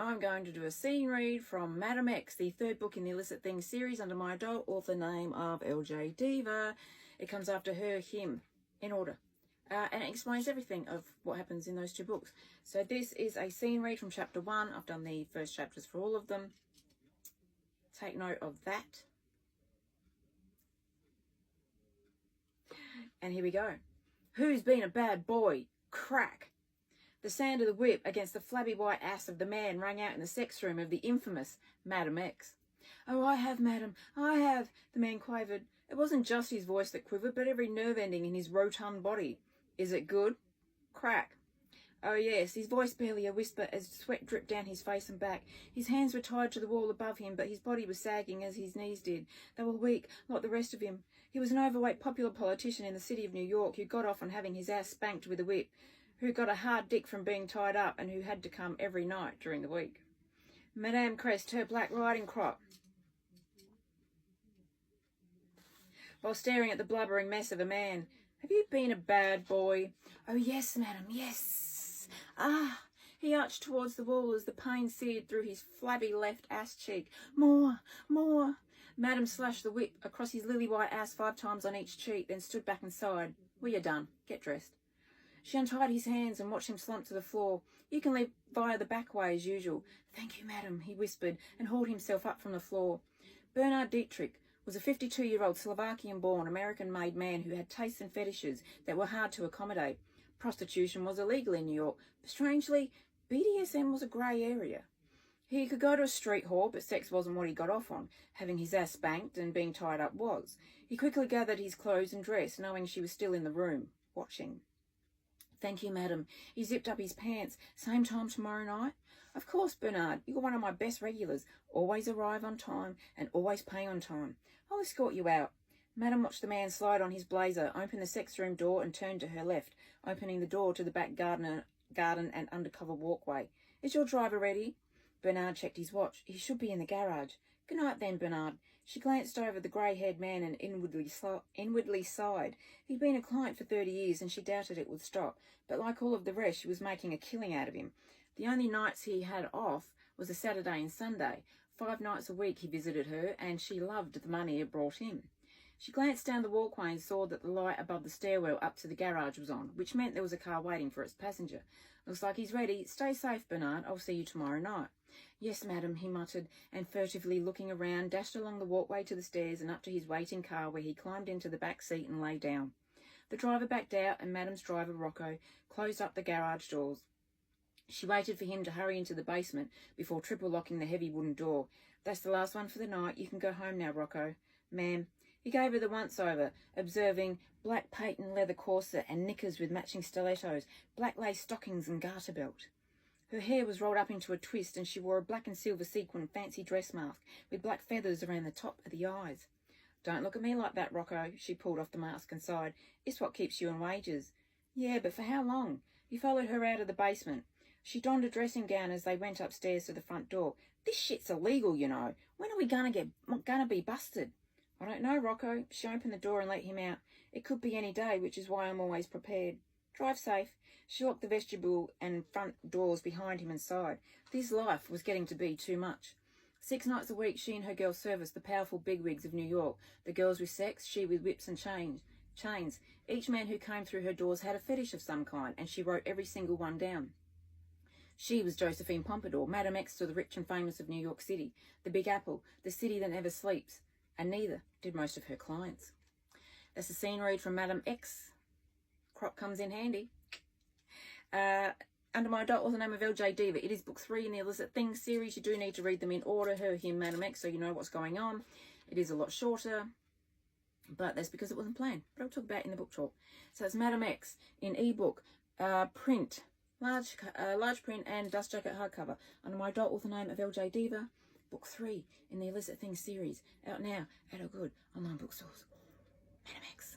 I'm going to do a scene read from Madam X, the third book in the Illicit Things series under my adult author name of LJ Diva. It comes after her, him, in order. And it explains everything of what happens in those two books. So this is a scene read from chapter 1. I've done the first chapters for all of them. Take note of that. And here we go. Who's been a bad boy? Crack. The sound of the whip against the flabby white ass of the man rang out in the sex room of the infamous Madam X. Oh, I have, madam, I have, the man quavered. It wasn't just his voice that quivered, but every nerve ending in his rotund body. Is it good? Crack. Oh, yes, his voice barely a whisper as sweat dripped down his face and back. His hands were tied to the wall above him, but his body was sagging as his knees did. They were weak, like the rest of him. He was an overweight popular politician in the city of New York who got off on having his ass spanked with a whip, who got a hard dick from being tied up, and who had to come every night during the week. Madame caressed her black riding crop while staring at the blubbering mess of a man. Have you been a bad boy? Oh, yes, madam, yes. Ah, he arched towards the wall as the pain seared through his flabby left ass cheek. More, more. Madam slashed the whip across his lily-white ass 5 times on each cheek, then stood back and sighed. Well, you're done. Get dressed. She untied his hands and watched him slump to the floor. You can leave via the back way as usual. Thank you, madam, he whispered, and hauled himself up from the floor. Bernard Dietrich was a 52-year-old Slovakian-born, American-made man who had tastes and fetishes that were hard to accommodate. Prostitution was illegal in New York, but strangely, BDSM was a grey area. He could go to a street whore, but sex wasn't what he got off on. Having his ass spanked and being tied up was. He quickly gathered his clothes and dressed, knowing she was still in the room, watching. Thank you, madam. He zipped up his pants. Same time tomorrow night? Of course, Bernard. You're one of my best regulars. Always arrive on time and always pay on time. I'll escort you out. Madam watched the man slide on his blazer, open the sex room door and turn to her left, opening the door to the back garden and undercover walkway. Is your driver ready? Bernard checked his watch. He should be in the garage. Good night then, Bernard. She glanced over the grey-haired man and inwardly sighed. He'd been a client for 30 years and she doubted it would stop, but like all of the rest, she was making a killing out of him. The only nights he had off was a Saturday and Sunday. 5 nights a week he visited her, and she loved the money it brought him. She glanced down the walkway and saw that the light above the stairwell up to the garage was on, which meant there was a car waiting for its passenger. Looks like he's ready. Stay safe, Bernard. I'll see you tomorrow night. Yes, madam, he muttered, and furtively looking around, dashed along the walkway to the stairs and up to his waiting car, where he climbed into the back seat and lay down. The driver backed out, and madam's driver, Rocco, closed up the garage doors. She waited for him to hurry into the basement before triple-locking the heavy wooden door. That's the last one for the night. You can go home now, Rocco. Ma'am. He gave her the once-over, observing black patent leather corset and knickers with matching stilettos, black lace stockings and garter belt. Her hair was rolled up into a twist, and she wore a black and silver sequin fancy dress mask with black feathers around the top of the eyes. Don't look at me like that, Rocco. She pulled off the mask and sighed. It's what keeps you in wages. Yeah, but for how long? He followed her out of the basement. She donned a dressing gown as they went upstairs to the front door. This shit's illegal, you know. When are we gonna be busted? I don't know, Rocco. She opened the door and let him out. It could be any day, which is why I'm always prepared. Drive safe. She locked the vestibule and front doors behind him and sighed. This life was getting to be too much. 6 nights a week, she and her girls serviced the powerful bigwigs of New York. The girls with sex, she with whips and chains. Each man who came through her doors had a fetish of some kind, and she wrote every single one down. She was Josephine Pompadour, Madam X to the rich and famous of New York City, the Big Apple, the city that never sleeps, and neither did most of her clients. That's a scene read from Madam X. Crop comes in handy. Under my adult author name of LJ Diva. It is book 3 in the Illicit Things series. You do need to read them in order, her, him, Madam X, so you know what's going on. It is a lot shorter, but that's because it wasn't planned. But I'll talk about it in the book talk. So it's Madam X in ebook, print, large print and dust jacket hardcover. Under my adult author name of LJ Diva. Book 3 in the Illicit Things series. Out now at all good online bookstores. Madam X.